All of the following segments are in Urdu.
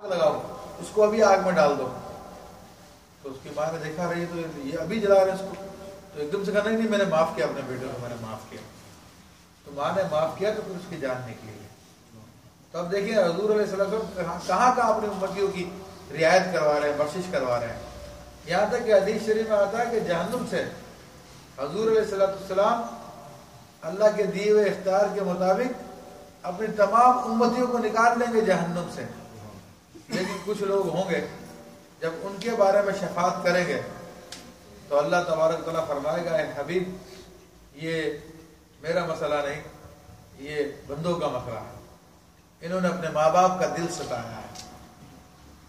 لگاؤ، اس کو ابھی آگ میں ڈال دو۔ تو اس کی ماں نے دیکھا رہی تو یہ ابھی جلا رہے اس کو، تو ایک دم سے کہا نہیں میں نے معاف کیا اپنے بیٹے کو، میں نے معاف کیا۔ تو ماں نے معاف کیا تو پھر اس کی جان نکلی ہے۔ تو اب دیکھیں حضور علیہ السلام کہاں اپنی امتیوں کی رعایت کروا رہے ہیں، بخشش کروا رہے ہیں۔ یہاں تک کہ حدیث شریف میں آتا ہے کہ جہنم سے حضور علیہ السلام اللہ کے دیے ہوئے اختیار کے مطابق اپنی تمام امتیوں کو نکال لیں گے جہنم سے، لیکن کچھ لوگ ہوں گے جب ان کے بارے میں شفاعت کریں گے تو اللہ تبارک تعالیٰ فرمائے گا اے حبیب یہ میرا مسئلہ نہیں، یہ بندوں کا مسئلہ ہے، انہوں نے اپنے ماں باپ کا دل ستایا ہے،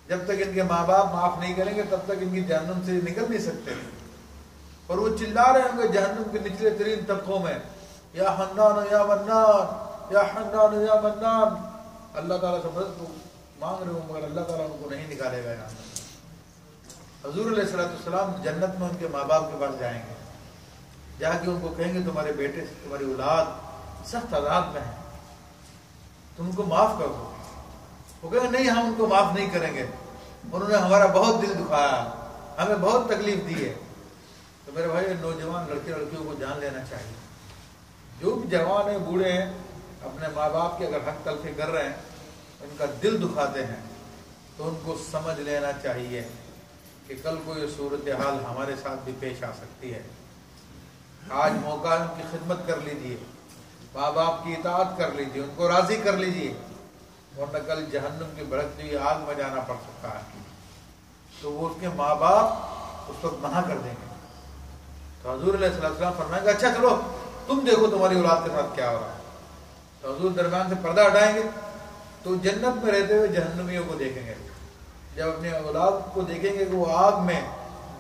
جب تک ان کے ماں باپ معاف نہیں کریں گے تب تک ان کی جہنم سے نکل نہیں سکتے۔ اور وہ چلا رہے ہوں گے جہنم کے نچلے ترین طبقوں میں، یا حنان یا منان، یا حنان یا منان، اللہ تعالیٰ سے مدد مانگ رہے ہوں مگر اللہ تعالیٰ ان کو نہیں نکالے گا۔ یہاں حضور علیہ السلام جنت میں ان کے ماں باپ کے پاس جائیں گے، جا کے ان کو کہیں گے تمہارے بیٹے تمہاری اولاد سخت عذاب میں ہے، تم ان کو معاف کر دو۔ وہ کہیں گے نہیں ہم ان کو معاف نہیں کریں گے، انہوں نے ہمارا بہت دل دکھایا، ہمیں بہت تکلیف دی ہے۔ تو میرے بھائی نوجوان لڑکے لڑکیوں کو جان لینا چاہیے، جو بھی جوان ہیں بوڑھے ہیں اپنے ماں باپ کے اگر حق تلفی کر رہے ہیں، ان کا دل دکھاتے ہیں، تو ان کو سمجھ لینا چاہیے کہ کل کو یہ صورتحال ہمارے ساتھ بھی پیش آ سکتی ہے۔ آج موقع ہے ان کی خدمت کر لیجیے، ماں باپ کی اطاعت کر لیجیے، ان کو راضی کر لیجیے، ورنہ کل جہنم کی بھڑکتی ہوئی آگ میں جانا پڑ سکتا ہے۔ تو وہ اس کے ماں باپ اس وقت منع کر دیں گے۔ تو حضور علیہ السلام فرمائیں گے اچھا چلو تم دیکھو تمہاری اولاد کے ساتھ کیا ہو رہا ہے۔ تو حضور درمیان سے پردہ ہٹائیں گے تو جنت میں رہتے ہوئے جہنمیوں کو دیکھیں گے، جب اپنے اولاد کو دیکھیں گے کہ وہ آگ میں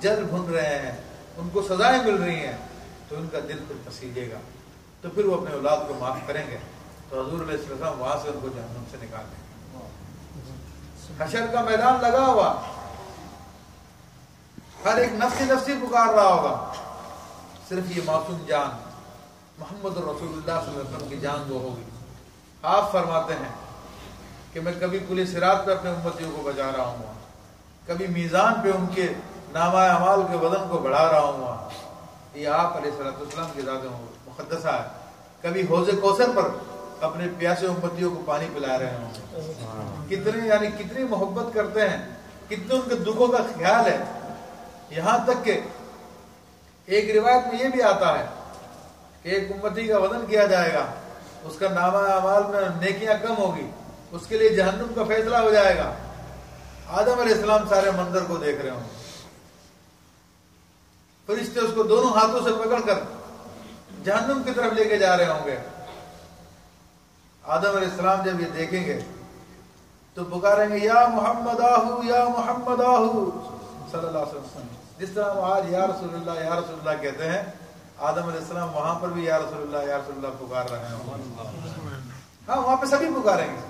جل بھن رہے ہیں، ان کو سزائیں مل رہی ہیں، تو ان کا دل پھر پسیجے گا، تو پھر وہ اپنے اولاد کو معاف کریں گے۔ تو حضور علیہ السلام وہاں سے ان کو جہنم سے نکال دیں گے۔ حشر کا میدان لگا ہوا، ہر ایک نفسی نفسی پکار رہا ہوگا، صرف یہ معصوم جان محمد رسول اللہ صلی اللہ علیہ وسلم کی جان وہ ہوگی۔ آپ فرماتے ہیں کہ میں کبھی پل صراط پہ اپنے امتیوں کو بچا رہا ہوں، کبھی میزان پہ ان کے نامہ اعمال کے وزن کو بڑھا رہا ہوں۔ یہ آپ علیہ السلام کی ذات مقدسہ ہے۔ کبھی حوض کوثر پر اپنے پیاسے امتیوں کو پانی پلا رہے ہوں، کتنی محبت کرتے ہیں، کتنے ان کے دکھوں کا خیال ہے۔ یہاں تک کہ ایک روایت میں یہ بھی آتا ہے کہ ایک امتی کا وزن کیا جائے گا، اس کا نامہ اعمال میں نیکیاں کم ہوگی، اس کے لیے جہنم کا فیصلہ ہو جائے گا۔ آدم علیہ السلام سارے منظر کو دیکھ رہے ہوں گے، فرشتے اس کو دونوں ہاتھوں سے پکڑ کر جہنم کی طرف لے کے جا رہے ہوں گے۔ آدم علیہ السلام جب یہ دیکھیں گے تو پکاریں گے یا محمد آہو یا محمد آہو صلی اللہ علیہ وسلم۔ جس طرح ہم آج یا رسول اللہ کہتے ہیں، آدم علیہ السلام وہاں پر بھی یا رسول اللہ پکار رہے ہیں۔ ہاں وہاں پہ سبھی پکاریں گے،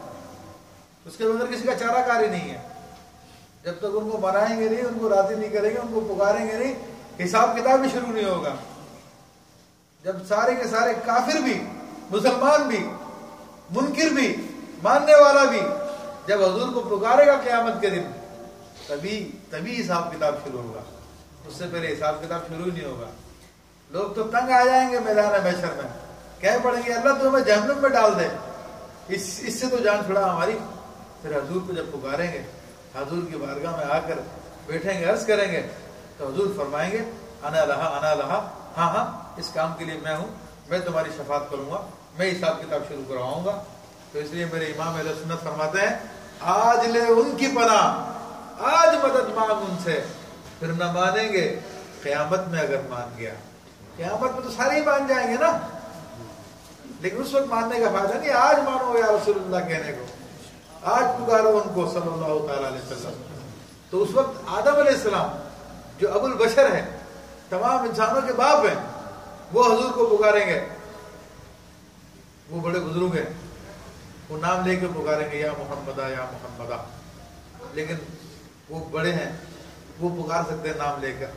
اس کے بغیر کسی کا چارہ کاری نہیں ہے۔ جب تک ان کو منائیں گے نہیں، ان کو راضی نہیں کریں گے، ان کو پکاریں گے نہیں، حساب کتاب بھی شروع نہیں ہوگا۔ جب سارے کے سارے کافر بھی، مسلمان بھی، منکر بھی، ماننے والا بھی جب حضور کو پکارے گا قیامت کے دن، تبھی حساب کتاب شروع ہوگا، اس سے پہلے حساب کتاب شروع ہی نہیں ہوگا۔ لوگ تو تنگ آ جائیں گے میدان محشر میں، کہہ پڑیں گے اللہ تو ہمیں جہنم میں ڈال دے، اس سے تو جان چھڑا ہماری۔ پھر حضور کو جب پکاریں گے، حضور کی بارگاہ میں آ کر بیٹھیں گے، عرض کریں گے، تو حضور فرمائیں گے انا لہا، ہاں اس کام کے لیے میں ہوں، میں تمہاری شفاعت کروں گا، میں حساب کتاب شروع کرواؤں گا۔ تو اس لیے میرے امام اہل سنت فرماتے ہیں آج لے ان کی پناہ، آج مدد مانگ ان سے، پھر نہ مانیں گے قیامت میں اگر مان گیا۔ قیامت میں تو سارے ہی مان جائیں گے نا، لیکن اس وقت ماننے کا فائدہ نہیں، آج مانو یا رسول اللہ کہنے کو، آج پکارو ان کو صلی اللہ تعالی علیہ وسلم۔ تو اس وقت آدم علیہ السلام جو ابو البشر ہے، تمام انسانوں کے باپ ہیں، وہ حضور کو پکاریں گے۔ وہ بڑے بزرگ ہیں، وہ نام لے کے پکاریں گے یا محمدہ یا محمدہ، لیکن وہ بڑے ہیں، وہ پکار سکتے ہیں نام لے کر۔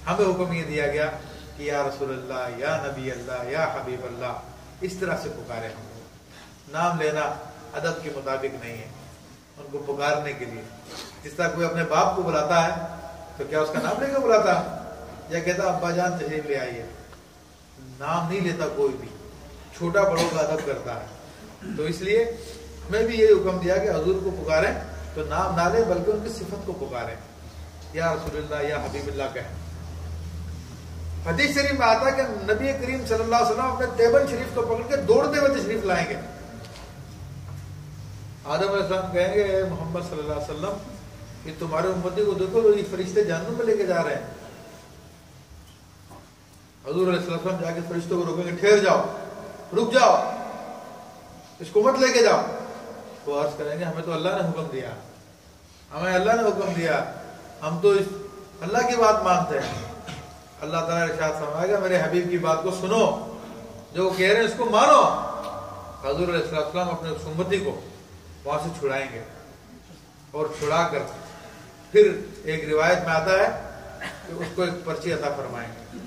ہمیں حکم یہ دیا گیا کہ یا رسول اللہ، یا نبی اللہ، یا حبیب اللہ، اس طرح سے پکارے ہم۔ نام لینا ادب کے مطابق نہیں ہے، ان کو پکارنے کے لیے. جس طرح کوئی اپنے باپ کو بلاتا ہے تو کیا اس کا نام لے کے بلاتا یا کہتا ابا جان تشریف لے آئیے؟ نام نہیں لیتا کوئی بھی, چھوٹا بڑوں کا ادب کرتا ہے. تو اس لیے ہمیں بھی یہ حکم دیا کہ حضور کو پکاریں تو نام نہ لیں بلکہ ان کی صفت کو پکاریں, یا رسول اللہ یا حبیب اللہ کہیں. حدیث شریف میں آتا ہے کہ نبی کریم صلی اللہ علیہ وسلم اپنے ٹیبل شریف کو پکڑ کے دوڑتے ہوئے تشریف لائیں گے. آدم علیہ السلام کہیں گے اے محمد صلی اللہ علیہ وسلم, یہ تمہارے امتی کو دیکھو, یہ فرشتے جہنم میں لے کے جا رہے ہیں. حضور علیہ السلام جا کے فرشتوں کو روکیں گے, ٹھہر جاؤ, رک جاؤ, اس کو مت لے کے جاؤ. وہ عرض کریں گے ہمیں تو اللہ نے حکم دیا, ہمیں اللہ نے حکم دیا, ہم تو اس اللہ کی بات مانتے ہیں. اللہ تعالیٰ ارشاد فرمائے گا میرے حبیب کی بات کو سنو, جو وہ کہہ رہے ہیں اس کو مانو. حضور علیہ السلام اپنے امتی کو وہاں سے چھڑائیں گے, اور چھڑا کر پھر ایک روایت میں آتا ہے کہ اس کو ایک پرچی عطا فرمائیں گے,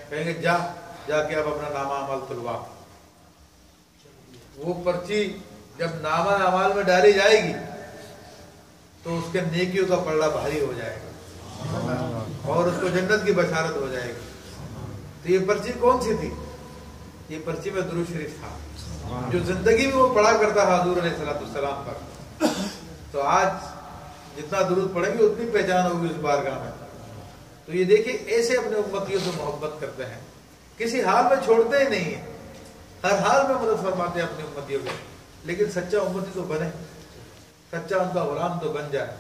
کہیں گے جا کے اب اپنا نامہ اعمال تلوا. وہ پرچی جب نامہ اعمال میں ڈالی جائے گی تو اس کے نیکیوں کا پلڑا بھاری ہو جائے گا اور اس کو جنت کی بشارت ہو جائے گی. تو یہ پرچی کون سی تھی؟ یہ پرچی میں درود شریف تھا جو زندگی میں وہ پڑھا کرتا ہے حضور علیہ السلام پر. تو آج جتنا درود پڑھیں گے اتنی پہچان ہوگی اس بارگاہ میں. تو یہ دیکھیں ایسے اپنے امتیوں سے محبت کرتے ہیں, کسی حال میں چھوڑتے ہی نہیں ہیں, ہر حال میں مدد فرماتے ہیں اپنے امتیوں کو. لیکن سچا امتی تو بنے, سچا ان کا غلام تو بن جائے.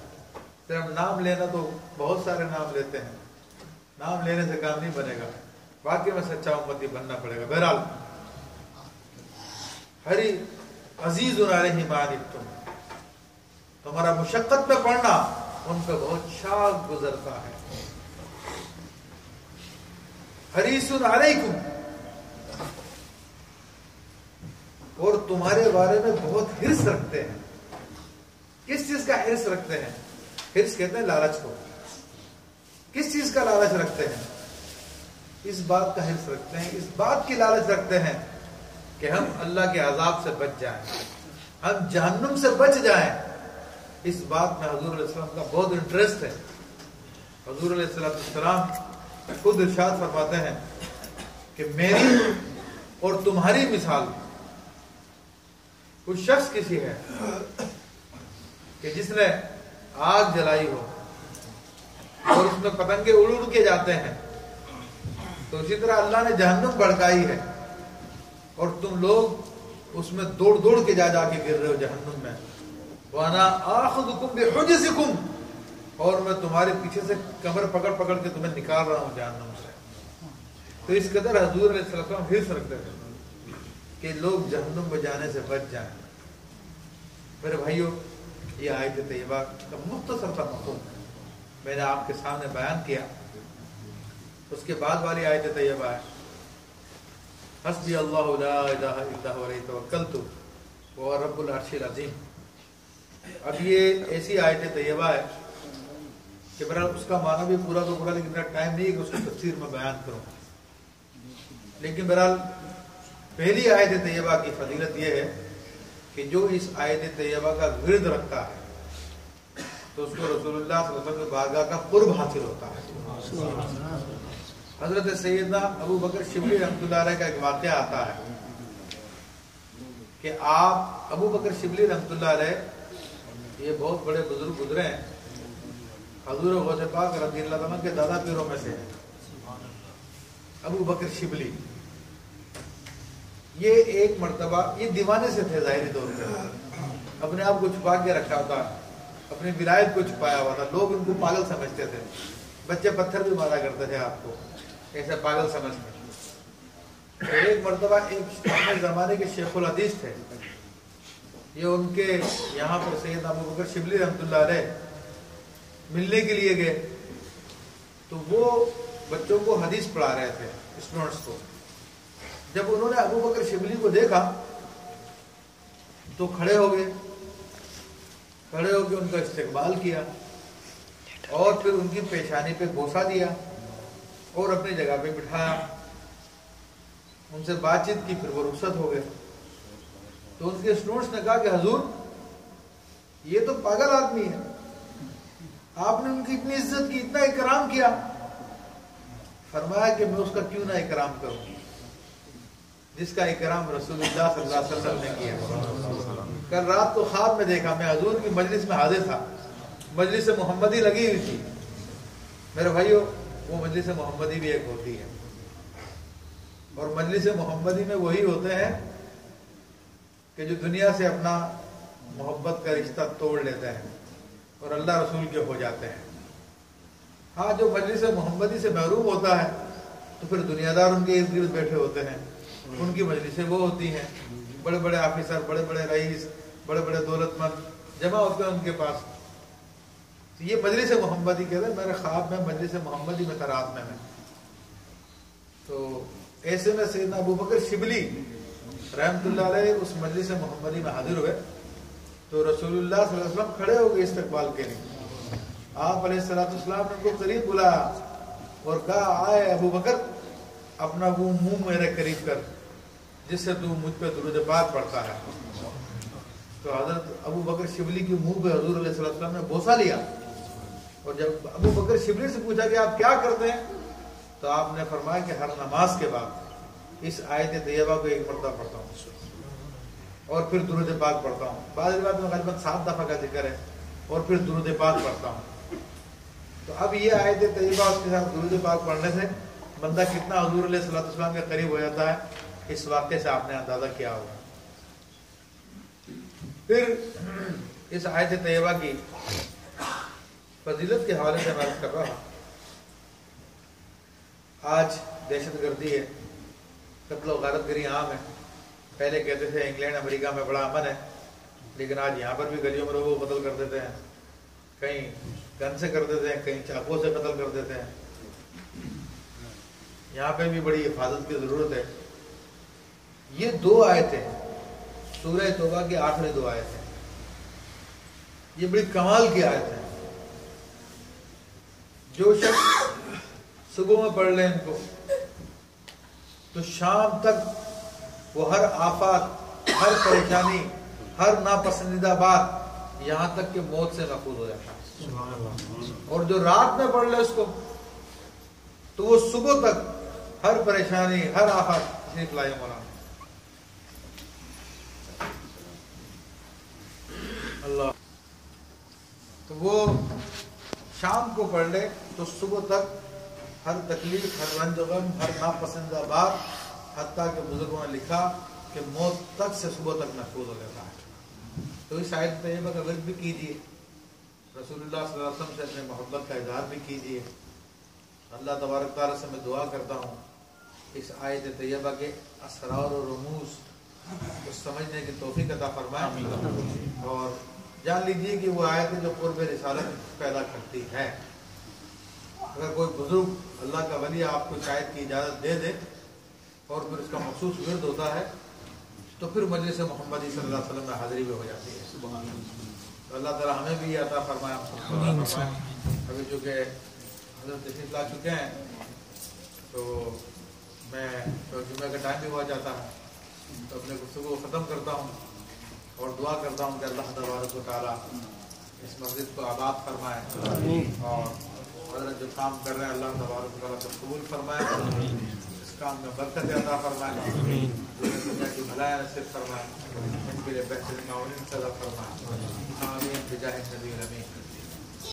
صرف نام لینا تو بہت سارے نام لیتے ہیں, نام لینے سے کام نہیں بنے گا, واقعی میں سچا امتی بننا پڑے گا. بہرحال ہری عزیز علیہ ما عنتم, تمہارا مشقت میں پڑھنا ان پہ بہت شاق گزرتا ہے. حریص علیکم, اور تمہارے بارے میں بہت حرص رکھتے ہیں. کس چیز کا حرص رکھتے ہیں؟ حرص کہتے ہیں لالچ کو. کس چیز کا لالچ رکھتے ہیں؟ اس بات کا حرص رکھتے ہیں, اس بات کی لالچ رکھتے ہیں کہ ہم اللہ کے عذاب سے بچ جائیں, ہم جہنم سے بچ جائیں. اس بات میں حضور علیہ السلام کا بہت انٹرسٹ ہے. حضور علیہ السلام خود ارشاد فرماتے ہیں کہ میری اور تمہاری مثال کچھ شخص کسی ہے کہ جس نے آگ جلائی ہو اور اس میں پتنگے اڑ اڑ کے جاتے ہیں, تو اسی طرح اللہ نے جہنم بھڑکائی ہے اور تم لوگ اس میں دوڑ دوڑ کے جا کے گر رہے ہو جہنم میں. وَأَنَا آخُذُكُمْ بِحُجْزِكُمْ, اور میں تمہارے پیچھے سے کمر پکڑ پکڑ کے تمہیں نکال رہا ہوں جہنم سے. تو اس قدر حضور علیہ السلام حرص رکھتے تھے کہ لوگ جہنم میں جانے سے بچ جائیں. میرے بھائیوں, یہ آیت طیبہ کا مختصر سا مفہوم میں نے آپ کے سامنے بیان کیا. اس کے بعد والی آیت طیبہ ہے حسبی اللہ لا الہ الا هو علیہ توکلت وهو رب العرش العظیم. اب یہ ایسی آیت طیبہ ہے کہ بہرحال اس کا معنی بھی پورا تو پورا, لیکن میرا ٹائم نہیں ہے کہ اس کی تفسیر میں بیان کروں. لیکن بہرحال پہلی آیت طیبہ کی فضیلت یہ ہے کہ جو اس آیت طیبہ کا ورد رکھتا ہے تو اس کو رسول اللہ صلی اللہ علیہ وسلم کے بارگاہ کا قرب حاصل ہوتا ہے. حضرت سیدنا ابو بکر شبلی رحمۃ اللہ علیہ کا ایک واقعہ آتا ہے کہ آپ ابو بکر شبلی رحمۃ اللہ علیہ یہ بہت بڑے بزرگ گزرے ہیں, حضور غوث پاک رضی اللہ عنہ کے دادا پیروں میں سے ہیں. ابو بکر شبلی یہ ایک مرتبہ یہ دیوانے سے تھے, ظاہری طور پہ اپنے آپ کو چھپا کے رکھا تھا, اپنی ولایت کو چھپایا ہوا تھا. لوگ ان کو پاگل سمجھتے تھے, بچے پتھر بھی مارا کرتے تھے آپ کو ایسے پاگل سمجھ کر. ایک مرتبہ ایک اپنے زمانے کے شیخ الحدیث تھے, یہ ان کے یہاں پر سید ابو بکر شبلی رحمۃ اللہ علیہ ملنے کے لیے گئے. تو وہ بچوں کو حدیث پڑھا رہے تھے, اسٹوڈنٹس کو. جب انہوں نے ابو بکر شبلی کو دیکھا تو کھڑے ہو گئے, کھڑے ہو کے ان کا استقبال کیا اور پھر ان کی پیشانی پہ بوسہ دیا اور اپنی جگہ پہ بٹھایا. ان سے بات چیت کی, پھر وہ رخصت ہو گئے. تو ان کے اسٹوڈنٹس نے کہا کہ حضور یہ تو پاگل آدمی ہے. آپ نے ان کی اتنی عزت کی, اتنا اکرام کیا. فرمایا کہ میں اس کا کیوں نہ اکرام کروں جس کا اکرام رسول اللہ صلی اللہ علیہ وسلم نے کیا. کل رات کو خواب میں دیکھا, میں حضور کی مجلس میں حاضر تھا, مجلس محمدی لگی ہوئی تھی. میرے بھائیو, وہ مجلس محمدی بھی ایک ہوتی ہے, اور مجلس محمدی میں وہی ہوتے ہیں کہ جو دنیا سے اپنا محبت کا رشتہ توڑ لیتے ہیں اور اللہ رسول کے ہو جاتے ہیں. ہاں, جو مجلس محمدی سے محروم ہوتا ہے تو پھر دنیا دار ان کے ارد گرد بیٹھے ہوتے ہیں, ان کی مجلسیں وہ ہوتی ہیں, بڑے بڑے آفیسر, بڑے بڑے رئیس, بڑے بڑے دولت مند جمع ہوتے ہیں ان کے پاس. تو یہ مجلس محمدی کہتے ہیں. میرے خواب میں مجلس محمدی میں تھا رات میں. تو ایسے میں سیدنا ابو بکر شبلی رحمۃ اللہ علیہ اس مجلس محمدی میں حاضر ہوئے. تو رسول اللہ صلی اللہ علیہ وسلم کھڑے ہو گئے استقبال کے لیے. آپ علیہ السلام نے ان کو قریب بلایا اور کہا, آئے ابو بکر, اپنا وہ منہ میرے قریب کر جس سے تو مجھ پہ درود پاک پڑھتا ہے. تو حضرت ابو بکر شبلی کی منہ پہ حضور علیہ السلام نے بوسہ لیا, اور جب ابو بکر شبلی سے پوچھا کہ آپ کیا کرتے ہیں, تو آپ نے فرمایا کہ ہر نماز کے بعد اس آیت طیبہ کو ایک مرتبہ پڑھتا ہوں اور پھر درود پاک پڑھتا ہوں. بعض روایت میں غالباً 7 دفعہ کا ذکر ہے, اور پھر درود پاک پڑھتا ہوں. تو اب یہ آیت طیبہ اس کے ساتھ درود پاک پڑھنے سے بندہ کتنا حضور علیہ السلام کے قریب ہو جاتا ہے, اس واقعے سے آپ نے اندازہ کیا ہوگا. پھر اس آیت طیبہ کی فضیلت کے حوالے سے میں عرض کر رہا ہوں. آج دہشت گردی ہے, قتل و غارت گری عام ہے. پہلے کہتے تھے انگلینڈ امریکہ میں بڑا امن ہے, لیکن آج یہاں پر بھی گلیوں میں لوگوں کو قتل کر دیتے ہیں. کہیں گن سے کر دیتے ہیں, کہیں چاقو سے قتل کر دیتے ہیں. یہاں پہ بھی بڑی حفاظت کی ضرورت ہے. یہ 2 آیتیں سورہ توبہ کی آخری 2 آیتیں, یہ بڑی کمال کی آیتیں. جو شخص صبح میں پڑھ لیں ان کو تو شام تک وہ ہر آفات, ہر پریشانی, ہر ناپسندیدہ بات, یہاں تک کہ موت سے محفوظ ہو جاتا ہے. اور جو رات میں پڑھ لے اس کو تو وہ صبح تک ہر پریشانی, ہر آفت شریف لائے مولانا اللہ. تو وہ شام کو پڑھ لے تو صبح تک ہر تکلیف, ہر رنج و غم, ہر ناپسندیدہ بات, حتیٰ کہ بزرگوں نے لکھا کہ موت تک سے صبح تک محفوظ ہو جاتا ہے. تو اس آیت طیبہ کا ورد بھی کیجیے, رسول اللہ صلی اللہ علیہ وسلم سے اپنے محبت کا اظہار بھی کیجیے. اللہ تبارک تعالیٰ سے میں دعا کرتا ہوں اس آیت طیبہ کے اسرار و رموز کو سمجھنے کی توفیق عطا فرمائے, اور جان لیجیے کہ وہ آیت جو قرب رسالت پیدا کرتی ہے. اگر کوئی بزرگ اللہ کا ولی آپ کو شاید کی اجازت دے دے اور پھر اس کا مخصوص ورد ہوتا ہے تو پھر مجلس محمدی صلی اللہ علیہ وسلم میں حاضری بھی ہو جاتی ہے. تو اللہ تعالیٰ ہمیں بھی عطا فرمائے. ابھی چونکہ حضرت تشریف لا چکے ہیں تو میں جمعہ کا ٹائم بھی ہوا جاتا ہے, تو اپنے گفتگو کو ختم کرتا ہوں اور دعا کرتا ہوں کہ اللہ تبارک و تعالیٰ اس مسجد کو آباد فرمائے, اور حضرت جو کام کر رہے ہیں اللہ تبارک و تعالیٰ کو قبول فرمائے, اس کام میں برکت عطا فرمائے, دنیا کی بھلائی نصیب فرمائے, ان کے لیے بہترین معاونین سے عطا فرمائے. آمین بجاہ النبی الامین.